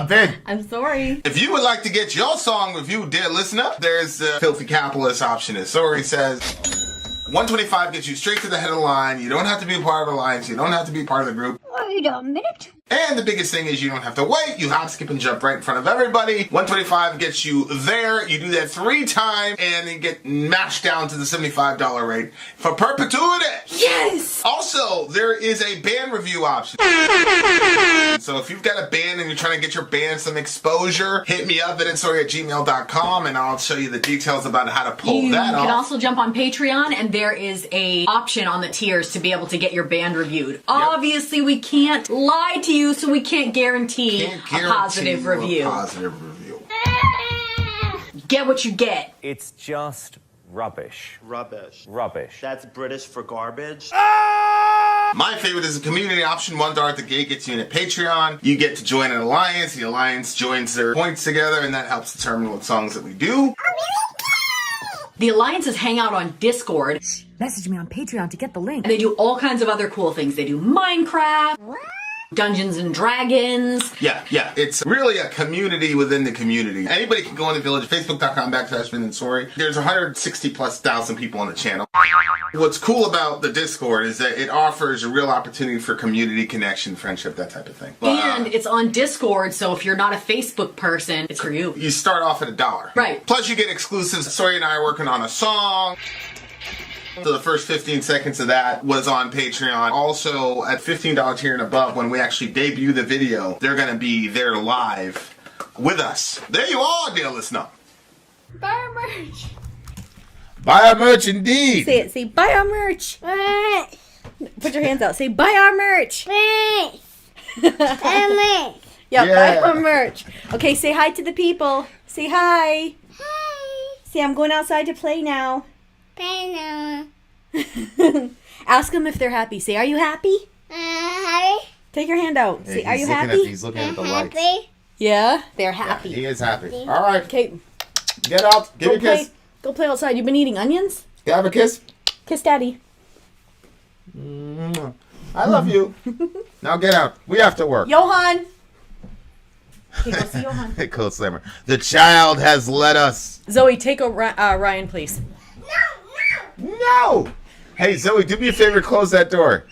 I'm Vin. I'm Sori. If you would like to get your song reviewed, dear listener, there's the filthy capitalist option. As Sori says, 125 gets you straight to the head of the line. You don't have to be a part of the alliance. You don't have to be part of the group. Wait a minute. And the biggest thing is you don't have to wait. You hop, skip, and jump right in front of everybody. 125 gets you there. You do that 3 times, and then get mashed down to the $75 rate for perpetuity. Yes! Also, there is a band review option. So if you've got a band and you're trying to get your band some exposure, hit me up at vinsori@gmail.com, and I'll show you the details about how to pull that off. You can also jump on Patreon, and there is a option on the tiers to be able to get your band reviewed. Obviously, we can't lie to you, so we can't guarantee a positive review. Get what you get. It's just rubbish. Rubbish. Rubbish. That's British for garbage. My favorite is the community option. $1 at the gate gets you in at Patreon. You get to join an alliance. The alliance joins their points together, and that helps determine what songs that we do. The alliances hang out on Discord. Message me on Patreon to get the link. And they do all kinds of other cool things. They do Minecraft, Dungeons and Dragons. Yeah. It's really a community within the community. Anybody can go on the village, facebook.com/Vin and Sori. There's 160,000+ people on the channel. What's cool about the Discord is that it offers a real opportunity for community connection, friendship, that type of thing. And it's on Discord, so if you're not a Facebook person, it's for you. You start off at $1. Right. Plus you get exclusives. Sori and I are working on a song. So the first 15 seconds of that was on Patreon. Also, at $15 tier and above, when we actually debut the video, they're going to be there live with us. There you are, dear listener. Buy our merch. Buy our merch indeed. Say it. Say, buy our merch. Put your hands out. Say, buy our merch. Yeah, buy our merch. Okay, say hi to the people. Say hi. Hi. Say, I'm going outside to play now. Bye now. Ask them if they're happy. Say, are you happy? Happy? Take your hand out. Say, are you happy? He's looking at the lights. Happy? Yeah, they're happy. He is happy. All right. Okay, Get out. Give me a kiss. Go play outside. You've been eating onions? Can I have a kiss? Kiss daddy. I love you. Now get out. We have to work. Johan. Okay, go see Johan. Cold slammer. The child has led us. Zoe, take Ryan, please. No. Hey, Zoe, do me a favor. Close that door.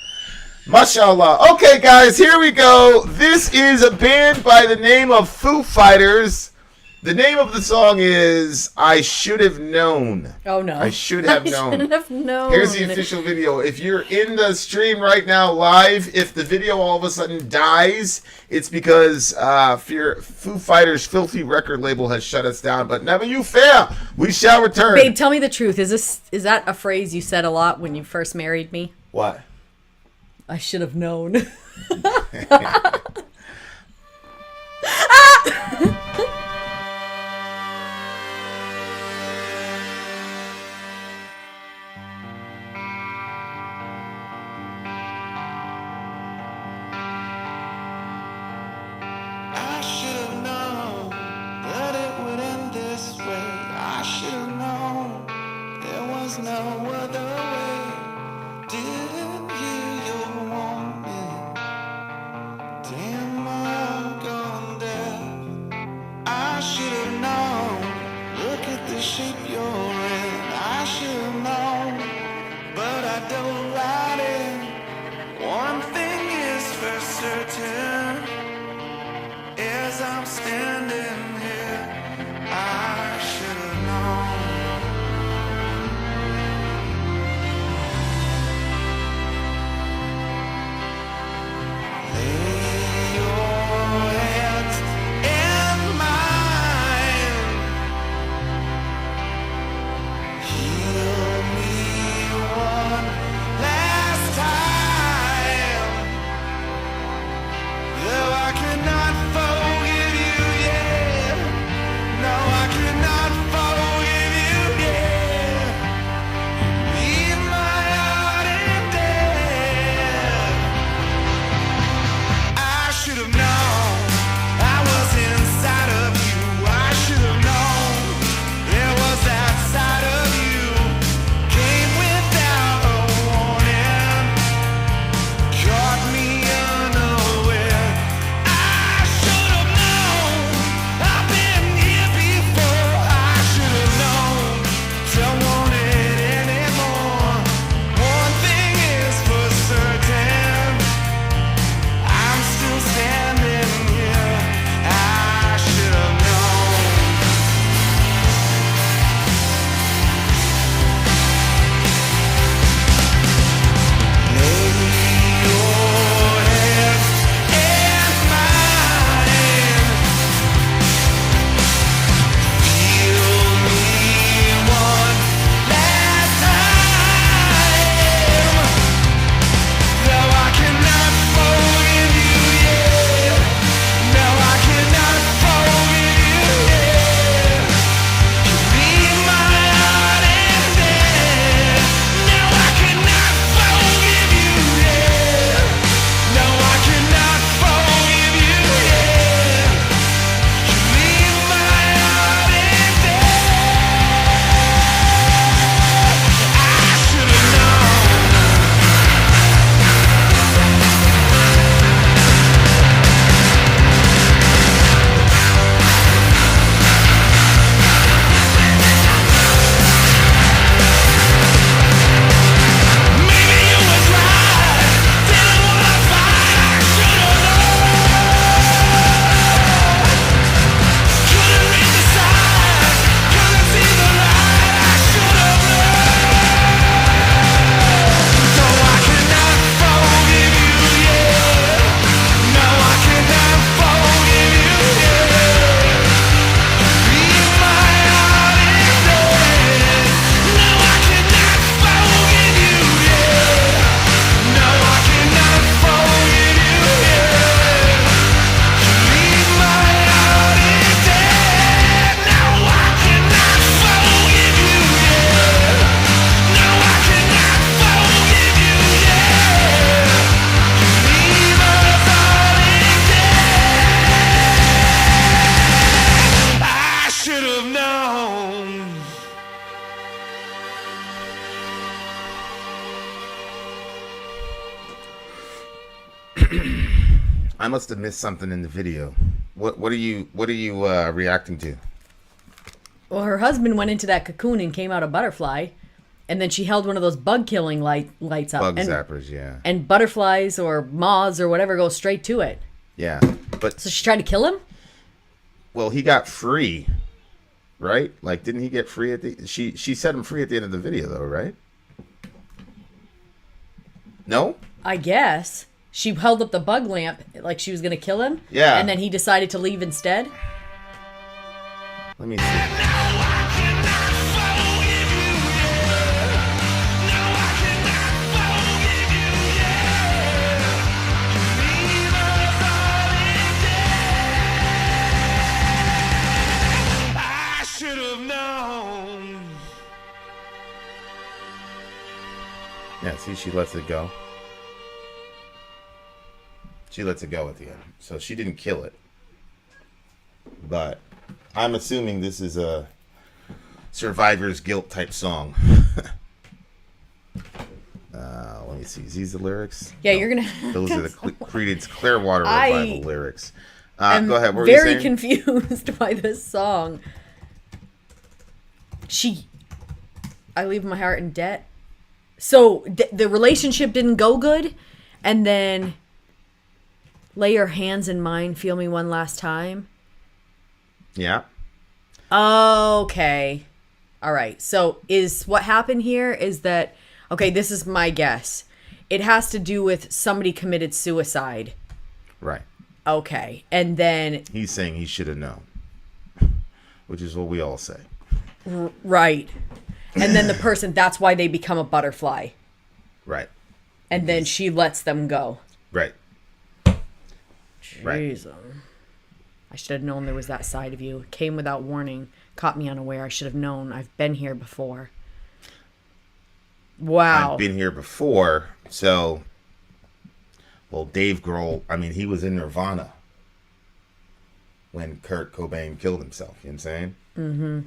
Mashallah. Okay, guys, here we go. This is a band by the name of Foo Fighters. The name of the song is I Should Have Known. Oh, no. I should have known. I should have known. Here's the official video. If you're in the stream right now live, if the video all of a sudden dies, it's because Foo Fighters' filthy record label has shut us down. But never you fear, we shall return. Babe, tell me the truth. Is that a phrase you said a lot when you first married me? What? I should have known. I should have known that it would end this way. I should have known there was no other way. Didn't hear your warning. Damn, I'm gone deaf. I should have known. Look at the shape you're in. I should have known, but I don't let it. One thing is for certain. As I'm standing here, I should have known. Lay your hands in mine. Heal me one last time. Though I cannot forgive you yet. I must have missed something in the video. What are you reacting to? Well, her husband went into that cocoon and came out a butterfly, and then she held one of those bug killing lights up. Bug zappers, yeah. And butterflies or moths or whatever go straight to it. Yeah, but So she tried to kill him? well, he got free, right? Like, didn't he get free at the? She set him free at the end of the video, though, right? No. I guess. She held up the bug lamp like she was going to kill him. Yeah. And then he decided to leave instead. Let me see. I should have known. Yeah, see, she lets it go. She lets it go at the end. So she didn't kill it. But I'm assuming this is a survivor's guilt type song. Let me see. Is these the lyrics? Yeah, you're going to... Those are the Creedence Clearwater I Revival lyrics. I'm go ahead. What were you very saying? confused by this song. I leave my heart in debt. So the relationship didn't go good, and then lay your hands in mine, feel me one last time. Yeah. Okay. All right. So is what happened here is that, okay, this is my guess. It has to do with somebody committed suicide. Right. Okay. And then, He's saying he should have known, which is what we all say. right. And then the person, that's why they become a butterfly. Right. And then she lets them go. Right. Right. Jeez. I should have known there was that side of you. Came without warning. Caught me unaware. I should have known. I've been here before. Wow. I've been here before, so... Well, Dave Grohl, I mean, he was in Nirvana when Kurt Cobain killed himself. You know what I'm saying? Mm-hmm.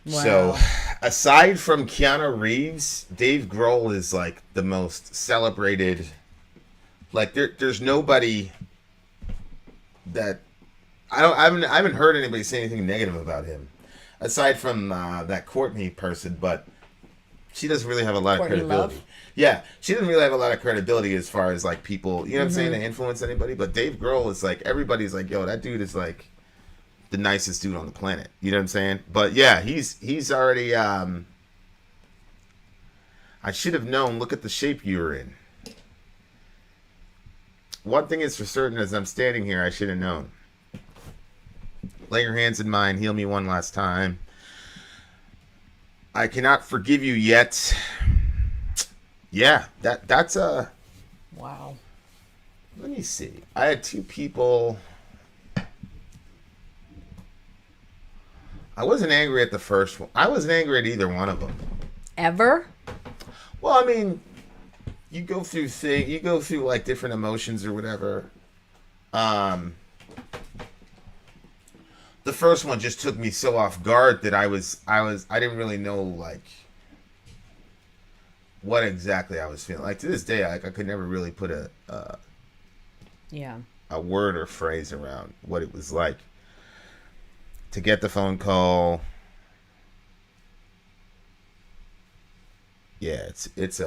Wow. So, aside from Keanu Reeves, Dave Grohl is like the most celebrated. Like, there's nobody that I haven't heard anybody say anything negative about him, aside from that Courtney person. But she doesn't really have a lot Courtney of credibility. Love? Yeah, she doesn't really have a lot of credibility as far as like people. You know what I'm saying? To influence anybody. But Dave Grohl is like everybody's like, yo, that dude is like the nicest dude on the planet. You know what I'm saying? But yeah, he's already I should have known. Look at the shape you were in. One thing is for certain, as I'm standing here, I should have known. Lay your hands in mine, heal me one last time. I cannot forgive you yet. Yeah, that's a... Wow. Let me see. I had two people... I wasn't angry at the first one. I wasn't angry at either one of them. Ever? Well, I mean, you go through like different emotions or whatever. The first one just took me so off guard that I didn't really know like what exactly I was feeling. Like to this day, I could never really put a word or phrase around what it was like to get the phone call. Yeah, it's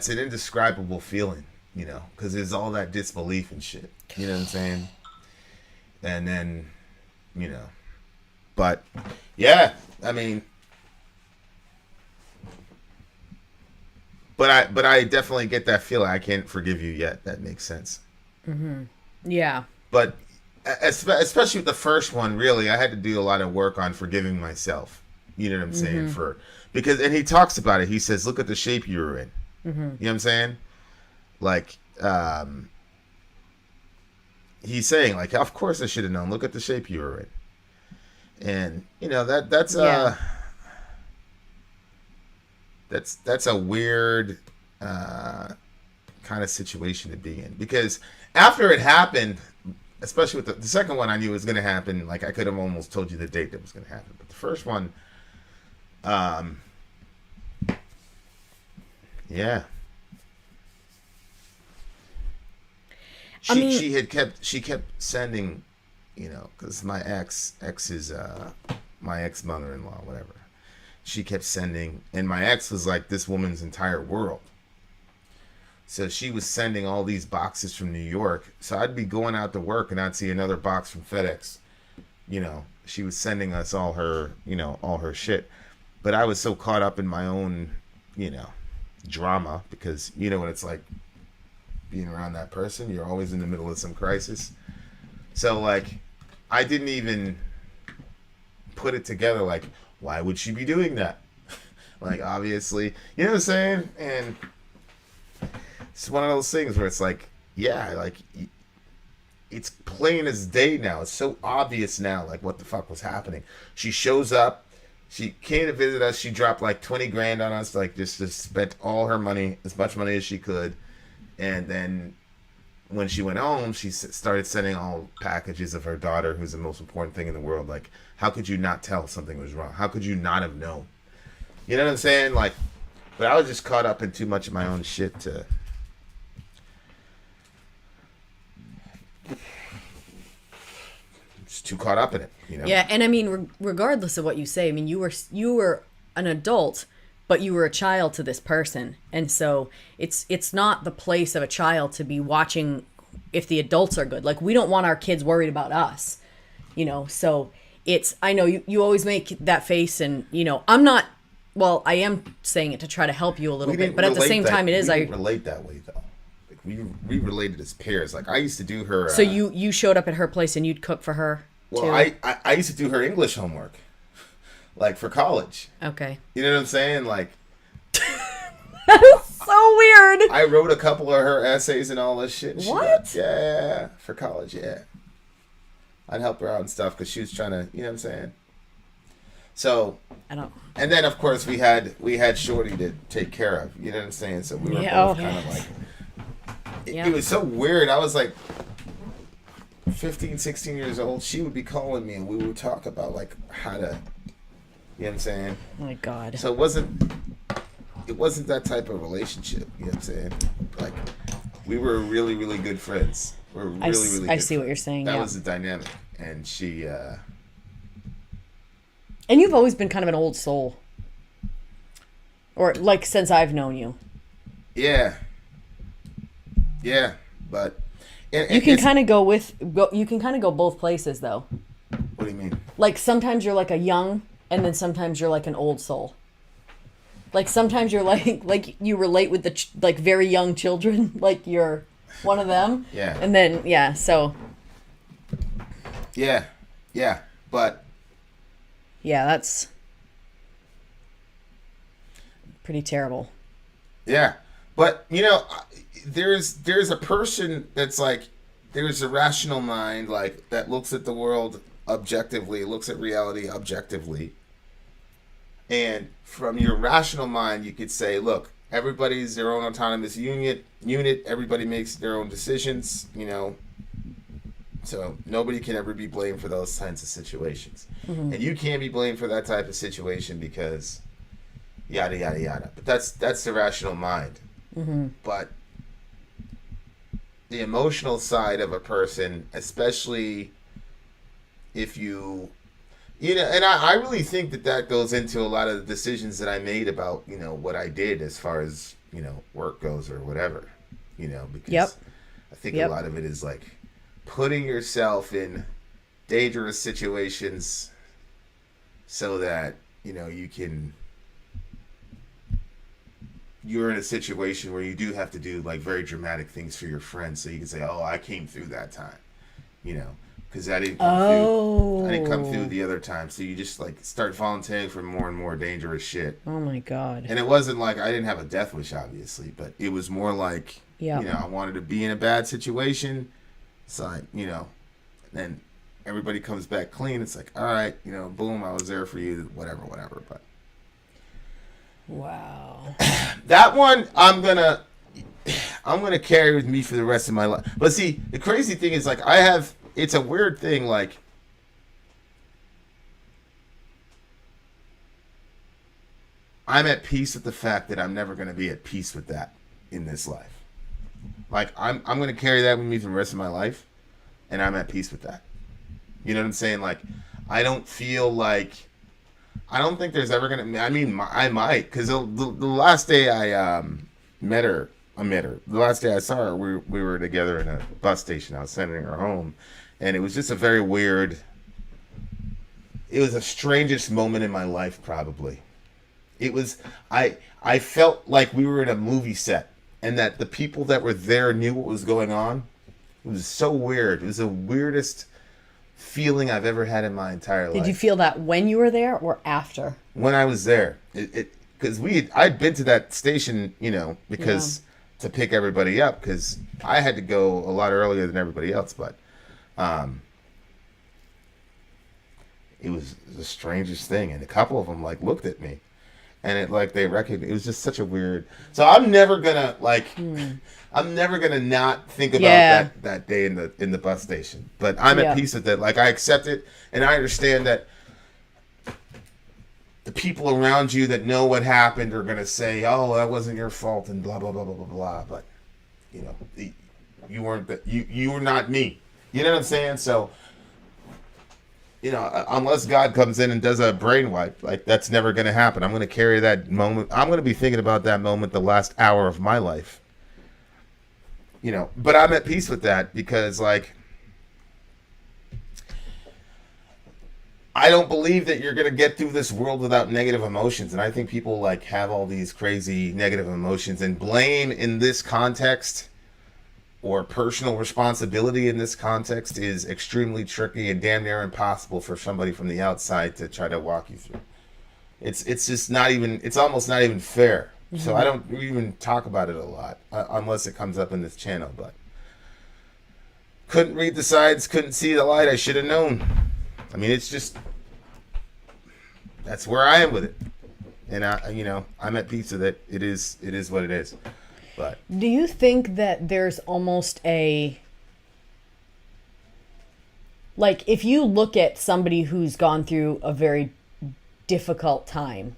an indescribable feeling, you know, because there's all that disbelief and shit. You know what I'm saying? And then, you know, but yeah, I mean, but I definitely get that feeling. I can't forgive you yet. That makes sense. Mm-hmm. Yeah. But especially with the first one, really, I had to do a lot of work on forgiving myself. You know what I'm saying? And he talks about it. He says, "Look at the shape you were in." Mm-hmm. You know what I'm saying? Like, he's saying, like, of course I should have known. Look at the shape you were in. And you know that's a weird kind of situation to be in, because after it happened, especially with the second one, I knew it was going to happen. Like I could have almost told you the date that was going to happen, but the first one, yeah, She kept sending, because my ex is my ex mother-in-law, whatever. She kept sending, and my ex was like this woman's entire world. So she was sending all these boxes from New York. So I'd be going out to work and I'd see another box from FedEx. She was sending us all her shit. But I was so caught up in my own, drama, because you know what it's like being around that person. You're always in the middle of some crisis. So like, I didn't even put it together. Like, why would she be doing that? Like, obviously, you know what I'm saying? And it's one of those things where it's like, yeah, like, it's plain as day now. It's so obvious now, like, what the fuck was happening. She shows up. She came to visit us. She dropped like 20 grand on us, like just spent all her money, as much money as she could. And then when she went home, she started sending all packages of her daughter, who's the most important thing in the world. Like, how could you not tell something was wrong? How could you not have known? You know what I'm saying? Like, but I was just caught up in too much of my own shit to... Just too caught up in it, Yeah, and I mean, regardless of what you say, I mean, you were an adult, but you were a child to this person, and so it's not the place of a child to be watching if the adults are good. Like, we don't want our kids worried about us, So I know you always make that face, and I'm not. Well, I am saying it to try to help you a little bit, but at the same time, it is. We didn't relate that way though. We related as pairs. Like, I used to do her. So you showed up at her place and you'd cook for her. Well, too? I used to do her English homework, like for college. Okay. You know what I'm saying? Like, that is so weird. I wrote a couple of her essays and all this shit. What? Yeah, for college. Yeah, I'd help her out and stuff because she was trying to. You know what I'm saying? So. I don't. And then of course we had Shorty to take care of. You know what I'm saying? So we were both kind of like. It was so weird. I was like 15, 16 years old. She would be calling me and we would talk about like how to, you know what I'm saying? Oh my God. So it wasn't that type of relationship. You know what I'm saying? Like, we were really, really good friends. We're really, really good. I see what you're saying. That was the dynamic. And she, and you've always been kind of an old soul. Or like since I've known you. Yeah. Yeah, but you can kind of go both places though. What do you mean? Like, sometimes you're like a young, and then sometimes you're like an old soul. Like, sometimes you're like you relate with the like very young children, like you're one of them. Yeah. And then so. Yeah, but. Yeah, that's pretty terrible. Yeah, but there's a person that's like, there's a rational mind, like, that looks at the world objectively, looks at reality objectively, and from your rational mind you could say, look, everybody's their own autonomous unit, everybody makes their own decisions, so nobody can ever be blamed for those kinds of situations. Mm-hmm. And you can't be blamed for that type of situation because yada yada yada. But that's the rational mind. Mm-hmm. But the emotional side of a person, especially if and I really think that goes into a lot of the decisions that I made about, what I did as far as, work goes or whatever, because I think a lot of it is like putting yourself in dangerous situations so that, you're in a situation where you do have to do like very dramatic things for your friends, so you can say, "Oh, I came through that time," because I didn't come through the other time. So you just like start volunteering for more and more dangerous shit. Oh my God! And it wasn't like I didn't have a death wish, obviously, but it was more like, I wanted to be in a bad situation, so then everybody comes back clean. It's like, all right, boom, I was there for you, whatever, but. Wow. That one I'm gonna carry with me for the rest of my life. But see, the crazy thing is, like, it's a weird thing, like, I'm at peace with the fact that I'm never gonna be at peace with that in this life. Like, I'm going to carry that with me for the rest of my life, and I'm at peace with that. You know what I'm saying? Like, I don't feel like, I don't think there's ever going to, I mean, I might, because the last day I met her. The last day I saw her, we were together in a bus station. I was sending her home, and it was just a very weird, it was the strangest moment in my life, probably. It was, I felt like we were in a movie set, and that the people that were there knew what was going on. It was so weird. It was the weirdest feeling I've ever had in my entire life. Did you feel that when you were there or after? When I was there, because I'd been to that station, you know, because to pick everybody up, because I had to go a lot earlier than everybody else, but it was the strangest thing, and a couple of them like looked at me, and it like they recognized. It was just such a weird. So I'm never gonna like. I'm never gonna not think about that day in the bus station. But I'm at peace with it. Like, I accept it, and I understand that the people around you that know what happened are gonna say, "Oh, that wasn't your fault," and blah blah blah blah blah blah. But you know, you weren't. You were not me. You know what I'm saying? So, you know, unless God comes in and does a brain wipe, like, that's never gonna happen. I'm gonna carry that moment. I'm gonna be thinking about that moment the last hour of my life. You know, but I'm at peace with that, because, like, I don't believe that you're going to get through this world without negative emotions. And I think people, like, have all these crazy negative emotions, and blame in this context, or personal responsibility in this context, is extremely tricky and damn near impossible for somebody from the outside to try to walk you through. It's just not even, it's almost not even fair. So I don't even talk about it a lot, unless it comes up in this channel. But couldn't read the sides, couldn't see the light. I should have known. I mean, it's just, that's where I am with it, and I'm at peace with it. It is what it is. But do you think that there's almost a, like, if you look at somebody who's gone through a very difficult time,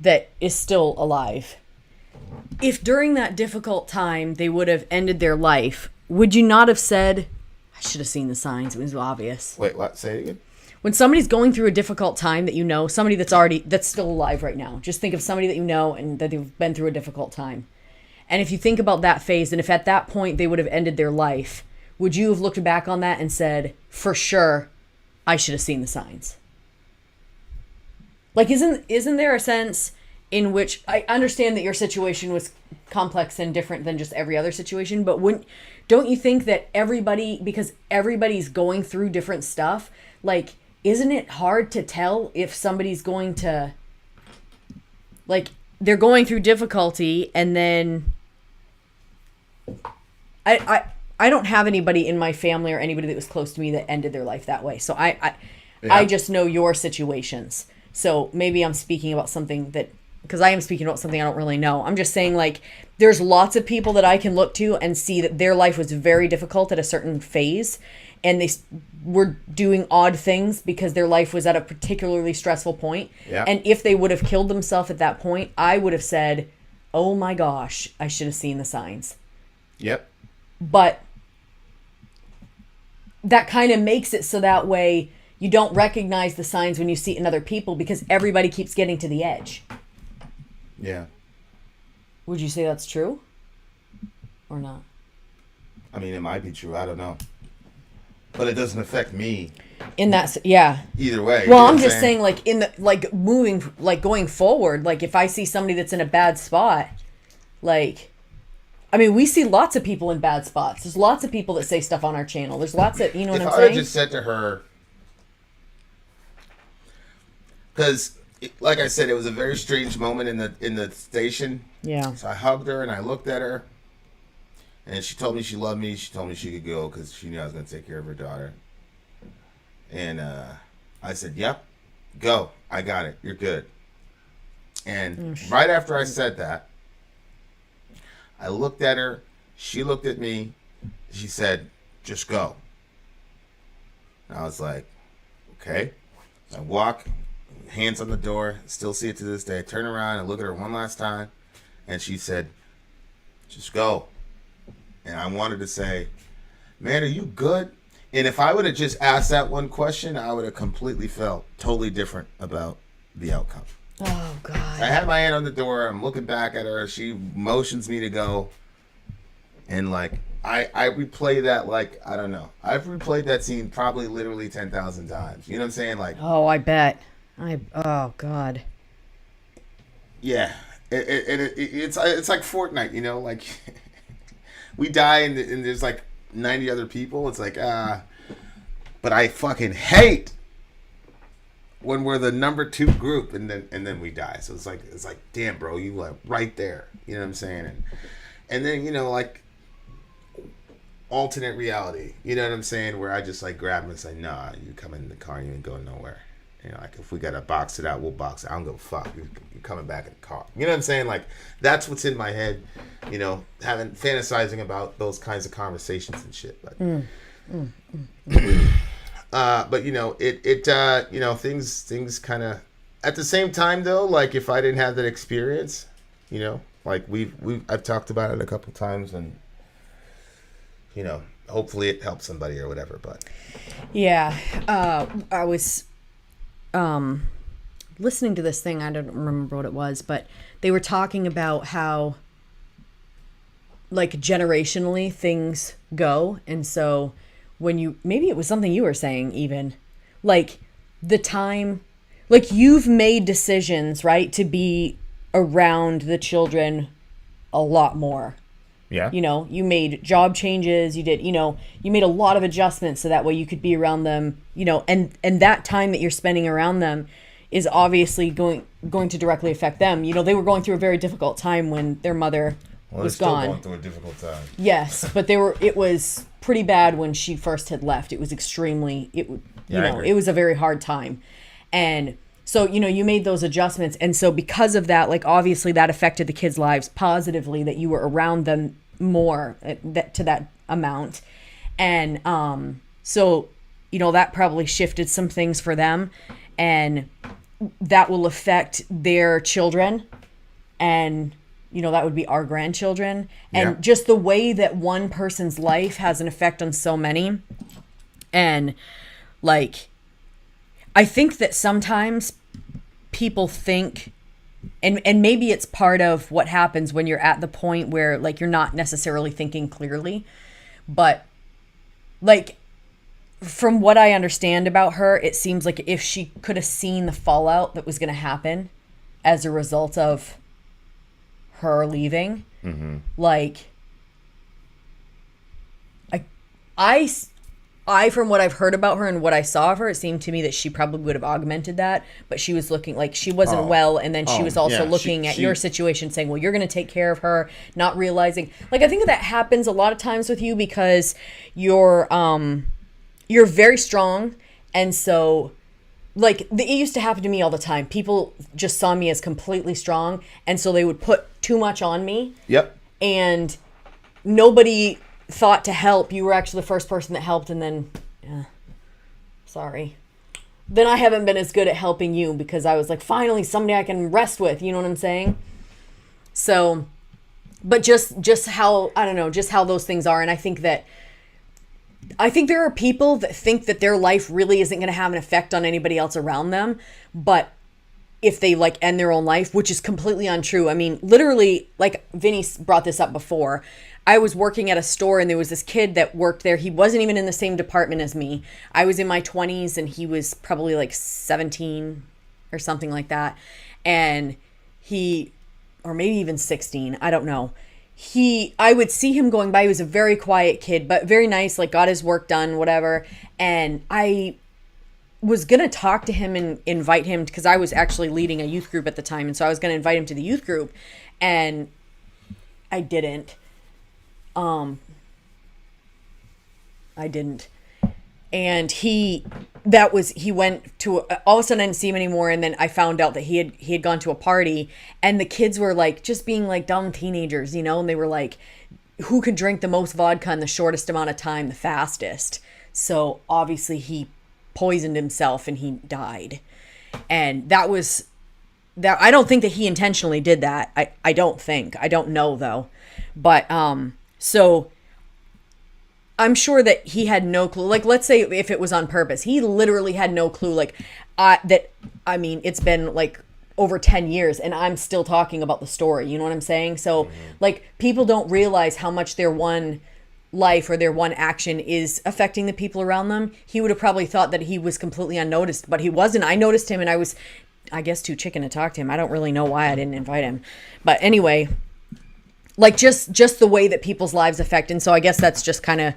that is still alive, if during that difficult time they would have ended their life, would you not have said, I should have seen the signs, it was obvious? Wait, what? Say it again. When somebody's going through a difficult time that you know, somebody that's still alive right now, just think of somebody that you know and that they've been through a difficult time. And if you think about that phase, and if at that point they would have ended their life, would you have looked back on that and said, for sure, I should have seen the signs? Like, isn't there a sense in which, I understand that your situation was complex and different than just every other situation, but don't you think that everybody, because everybody's going through different stuff, like, isn't it hard to tell if somebody's going to, like, they're going through difficulty, and then I don't have anybody in my family or anybody that was close to me that ended their life that way. So I just know your situations. So maybe I'm speaking about something that, because I am speaking about something I don't really know. I'm just saying, like, there's lots of people that I can look to and see that their life was very difficult at a certain phase, and they were doing odd things because their life was at a particularly stressful point. Yeah. And if they would have killed themselves at that point, I would have said, oh my gosh, I should have seen the signs. Yep. But that kind of makes it so that way you don't recognize the signs when you see it in other people, because everybody keeps getting to the edge. Yeah. Would you say that's true or not? I mean, it might be true. I don't know. But it doesn't affect me. In that, yeah. Either way. Well, I'm just saying, like, in the, like, moving, like, going forward, like, if I see somebody that's in a bad spot, like, I mean, we see lots of people in bad spots. There's lots of people that say stuff on our channel. There's lots of, you know what I'm saying? I just said to her, because, like I said, it was a very strange moment in the station. Yeah. So I hugged her and I looked at her, and she told me she loved me. She told me she could go because she knew I was going to take care of her daughter. And I said, "Yep, go. I got it. You're good." And right after I said that, I looked at her. She looked at me. She said, "Just go." And I was like, "Okay." I walk, hands on the door, still see it to this day. I turn around and look at her one last time, and she said, "Just go." And I wanted to say, man, are you good? And if I would have just asked that one question, I would have completely felt totally different about the outcome. Oh, God. I had my hand on the door. I'm looking back at her. She motions me to go. And, like, I replay that, like, I don't know. I've replayed that scene probably literally 10,000 times. You know what I'm saying? Like, Oh, I bet. Oh, God. yeah. It's like Fortnite, you know? Like, we die and there's, like, 90 other people. It's like, but I fucking hate when we're the number 2 group and then we die. So it's like, damn, bro, you like right there. You know what I'm saying? And then, you know, like, alternate reality. You know what I'm saying? Where I just like grab him and say, nah, you come in the car and you ain't going nowhere. You know, like if we gotta box it out, we'll box it. I don't give a fuck. You're coming back in the car. You know what I'm saying? Like that's what's in my head. You know, fantasizing about those kinds of conversations and shit. But, but you know, you know, things kind of. At the same time, though, like if I didn't have that experience, you know, like I've talked about it a couple times, and you know, hopefully it helps somebody or whatever. But yeah, I was listening to this thing. I don't remember what it was, but they were talking about how like generationally things go, and so when maybe it was something you were saying, even like the time, like you've made decisions, right, to be around the children a lot more. yeah, You know, you made job changes, you made a lot of adjustments so that way you could be around them, you know, and that time that you're spending around them is obviously going to directly affect them. You know, they were going through a very difficult time when their mother was still gone. going through a difficult time. Yes, but it was pretty bad when she first had left. It was extremely, it was a very hard time. And so, you know, you made those adjustments. And so because of that, like obviously that affected the kids' lives positively, that you were around them more to that amount. And so, you know, that probably shifted some things for them, and that will affect their children, and you know, that would be our grandchildren. And just the way that one person's life has an effect on so many. And like, I think that sometimes people think, and maybe it's part of what happens when you're at the point where like you're not necessarily thinking clearly, but like from what I understand about her, it seems like if she could have seen the fallout that was going to happen as a result of her leaving, like I from what I've heard about her and what I saw of her, it seemed to me that she probably would have augmented that, but she was looking like she wasn't well, and then she was also looking at your situation saying, well, you're going to take care of her, not realizing, like, I think that happens a lot of times with you because you're very strong, and so like it used to happen to me all the time. People just saw me as completely strong, and so they would put too much on me. Yep. And nobody thought to help. You were actually the first person that helped, and then sorry. Then I haven't been as good at helping you because I was like, finally somebody I can rest with, you know what I'm saying? So, but just how, I don't know, just how those things are. And I think there are people that think that their life really isn't going to have an effect on anybody else around them. But if they like end their own life, which is completely untrue. I mean, literally, like Vinny brought this up before. I was working at a store and there was this kid that worked there. He wasn't even in the same department as me. I was in my 20s and he was probably like 17 or something like that. And or maybe even 16, I don't know. I would see him going by. He was a very quiet kid, but very nice, like got his work done, whatever. And I was going to talk to him and invite him, because I was actually leading a youth group at the time. And so I was going to invite him to the youth group, and I didn't. I didn't. And he went to, all of a sudden I didn't see him anymore. And then I found out that he had gone to a party, and the kids were like, just being like dumb teenagers, you know, and they were like, who could drink the most vodka in the shortest amount of time, the fastest. So obviously he poisoned himself and he died. And that I don't think that he intentionally did that. I don't know though. But, so I'm sure that he had no clue. Like, let's say if it was on purpose, he literally had no clue. Like, it's been like over 10 years and I'm still talking about the story. You know what I'm saying? So, like, people don't realize how much their one life or their one action is affecting the people around them. He would have probably thought that he was completely unnoticed, but he wasn't. I noticed him and I was, I guess, too chicken to talk to him. I don't really know why I didn't invite him. But anyway, like, just the way that people's lives affect. And so I guess that's just kind of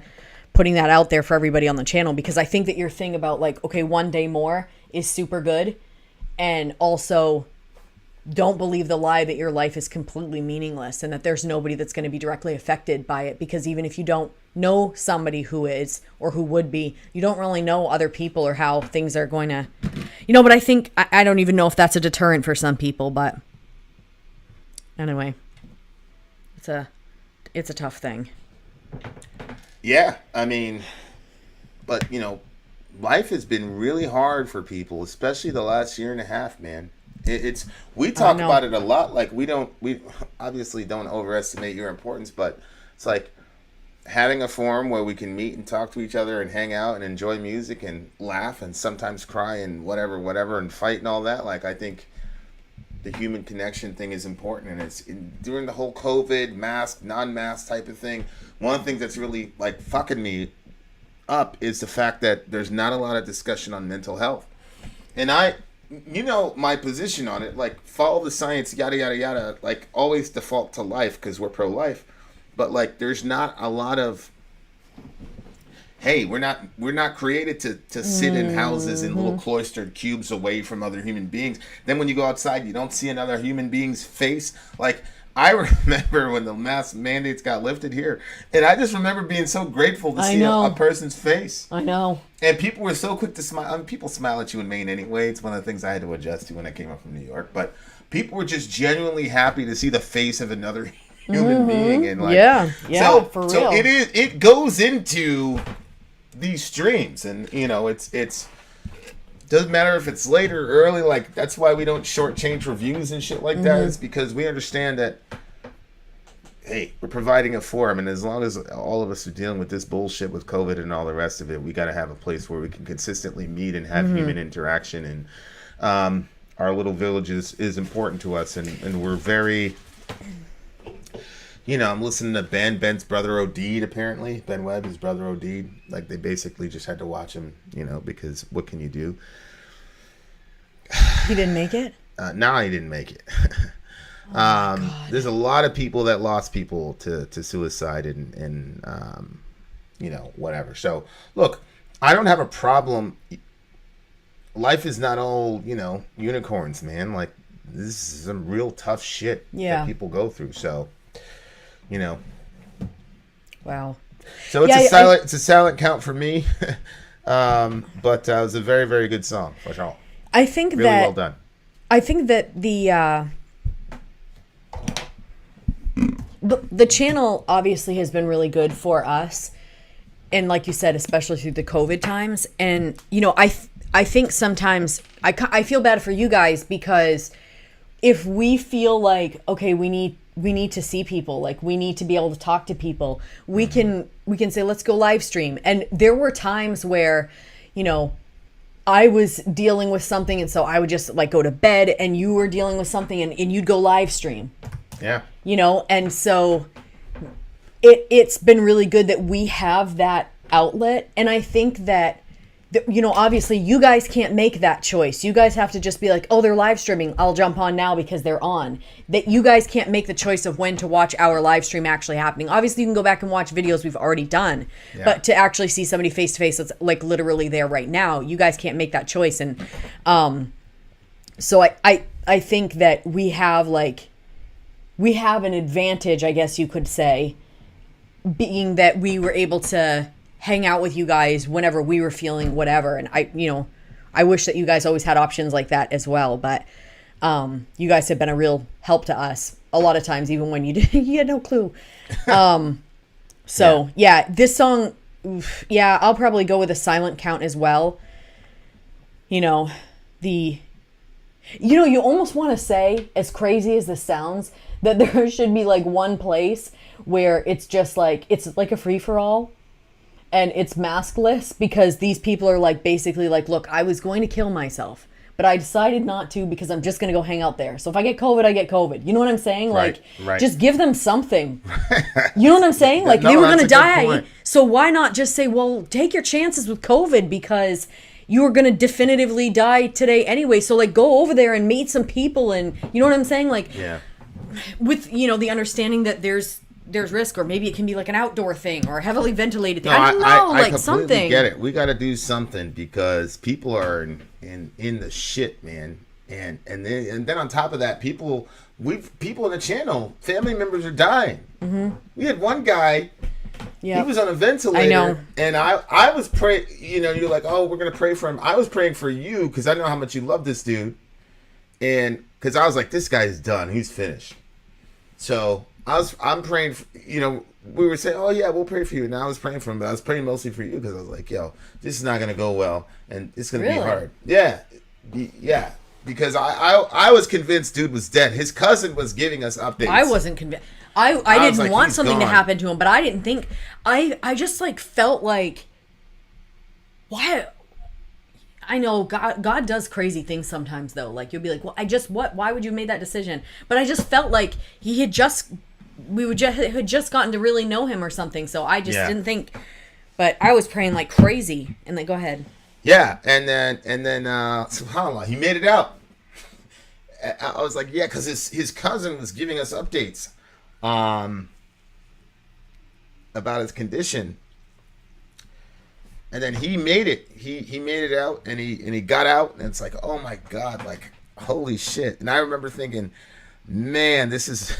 putting that out there for everybody on the channel, because I think that your thing about, like, okay, one day more is super good. And also, don't believe the lie that your life is completely meaningless and that there's nobody that's going to be directly affected by it. Because even if you don't know somebody who is or who would be, you don't really know other people or how things are going to, but I think, I don't even know if that's a deterrent for some people, but anyway, it's a tough thing. Yeah, I mean, but life has been really hard for people, especially the last year and a half, man. We talk about it a lot. Like, we obviously don't overestimate your importance, but it's like having a forum where we can meet and talk to each other and hang out and enjoy music and laugh and sometimes cry and whatever and fight and all that. Like, I think the human connection thing is important, and it's during the whole COVID mask, non-mask type of thing. One of the things that's really like fucking me up is the fact that there's not a lot of discussion on mental health. And my position on it, like, follow the science, yada, yada, yada, like, always default to life because we're pro-life. But, like, there's not a lot of, hey, we're not created to sit in houses in little cloistered cubes away from other human beings. Then when you go outside, you don't see another human being's face. Like, I remember when the mask mandates got lifted here, and I just remember being so grateful to see a person's face. I know. And people were so quick to smile. I mean, people smile at you in Maine anyway. It's one of the things I had to adjust to when I came up from New York. But people were just genuinely happy to see the face of another human being. And, like, for real. So it goes into these streams, and it's doesn't matter if it's late or early. Like, that's why we don't shortchange reviews and shit like that. It's because we understand that, hey, we're providing a forum, and as long as all of us are dealing with this bullshit with COVID and all the rest of it, we got to have a place where we can consistently meet and have human interaction. And our little village is important to us, and we're very, I'm listening to Ben's brother OD'd, apparently. Ben Webb, his brother OD'd. Like, they basically just had to watch him, because what can you do? He didn't make it? No, he didn't make it. There's a lot of people that lost people to suicide and whatever. So, look, I don't have a problem. Life is not all, unicorns, man. Like, this is some real tough shit that people go through. So, Wow. So it's a silent count for me. But it was a very, very good song for sure. I think really well done. I think that the channel obviously has been really good for us, and like you said, especially through the COVID times. And I think sometimes I feel bad for you guys, because if we feel like, okay, we need to see people, like, we need to be able to talk to people, we can say, let's go live stream. And there were times where I was dealing with something, and so I would just, like, go to bed, and you were dealing with something, and you'd go live stream. Yeah. And so it's been really good that we have that outlet. And I think that, obviously you guys can't make that choice. You guys have to just be like, oh, they're live streaming, I'll jump on now because they're on. That you guys can't make the choice of when to watch our live stream actually happening. Obviously, you can go back and watch videos we've already done, but to actually see somebody face to face that's, like, literally there right now, you guys can't make that choice. And so I think that we have an advantage, I guess you could say, being that we were able to hang out with you guys whenever we were feeling whatever. And I wish that you guys always had options like that as well. But you guys have been a real help to us a lot of times, even when you had no clue. So this song, I'll probably go with a silent count as well. You almost want to say, as crazy as this sounds, that there should be, like, one place where it's just like, it's like a free-for-all. and it's maskless because these people are like basically like, look, I was going to kill myself, but I decided not to because I'm just going to go hang out there. So if I get COVID, I get COVID. You know what I'm saying? Right, Like, right. just give them something. You know what I'm saying? Like, No, they were going that's to a good die. point. So why not just say, well, take your chances with COVID because you were going to definitively die today anyway. So, like, go over there and meet some people and, you know what I'm saying? Like, Yeah. with, you know, the understanding that there's risk, or maybe it can be like an outdoor thing or a heavily ventilated thing. No, I don't know, I like completely something. get it. We got to do something because people are in the shit, man. And then on top of that, people in the channel, family members are dying. Mm-hmm. We had one guy. Yeah, He was on a ventilator. I know. And I was praying. You know, you're like, oh, we're gonna pray for him. I was praying for you because I know how much you love this dude, and because I was like, this guy's done. He's finished. So I'm praying. You know, we were saying, oh yeah, we'll pray for you. And I was praying for him, but I was praying mostly for you because I was like, yo, this is not gonna go well, and it's gonna be Really? hard. Yeah, yeah. Because I was convinced dude was dead. His cousin was giving us updates. I wasn't convinced. I was didn't like, want he's something to gone. happen to him, but I didn't think. I just like felt like, why? I know God does crazy things sometimes though. Like you'll be like, well, why would you make that decision? But I just felt like we had just gotten to really know him or something. So I just didn't think. But I was praying like crazy, and then go ahead. Yeah, and then subhanAllah, he made it out. I was like, yeah, because his cousin was giving us updates about his condition, and then he made it. He made it out, and he got out, and it's like, oh my God, like holy shit. And I remember thinking, man, this is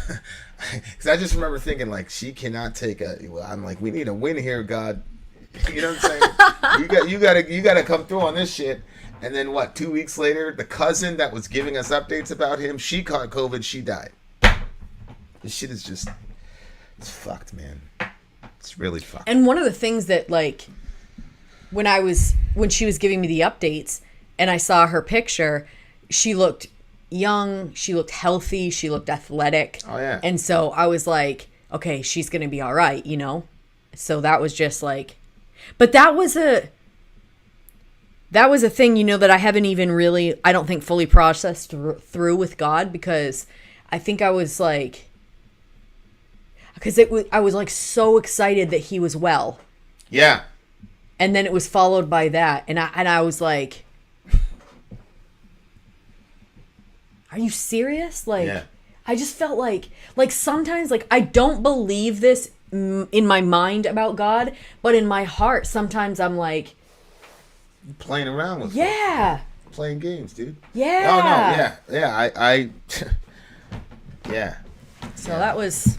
because I just remember thinking like she cannot take I'm like, we need a win here, God. You know what I'm saying? you gotta come through on this shit. And then what? 2 weeks later, the cousin that was giving us updates about him, she caught COVID. She died. This shit is just, it's fucked, man. It's really fucked. And one of the things that like when she was giving me the updates and I saw her picture, she looked young, she looked healthy, she looked athletic. Oh yeah. And so I was like, okay, she's gonna be all right, you know. So that was just like. But that was a thing, you know, that I haven't even really, I don't think, fully processed through with God, because I think I was like, I was like so excited that he was well. Yeah. And then it was followed by that. And I was like, are you serious? Like, Yeah. I just felt like sometimes, like, I don't believe this in my mind about God, but in my heart, sometimes I'm like, Playing around with yeah, playing games, dude. yeah. Oh no, yeah. I yeah. So that was,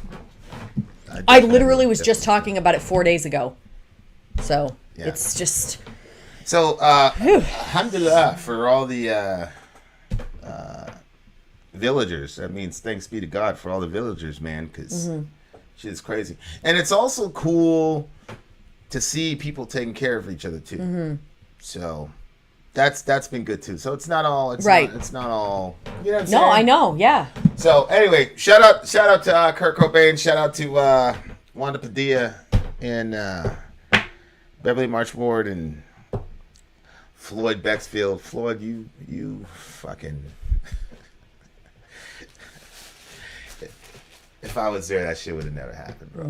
I literally was just talking about it 4 days ago. So Yeah. it's just, So alhamdulillah for all the villagers. That means thanks be to God for all the villagers, man, because shit's crazy. And it's also cool to see people taking care of each other too. So that's been good too. So it's not all Right. it's not all, you know what I'm saying? no, I know, yeah. So anyway, shout out to Kurt Cobain, shout out to Wanda Padilla and Beverly March Ward and Floyd Bexfield. Floyd, you fucking. If I was there, that shit would have never happened, bro.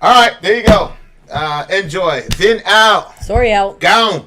All right, there you go. Enjoy. Vin out. Sorry out. Gone.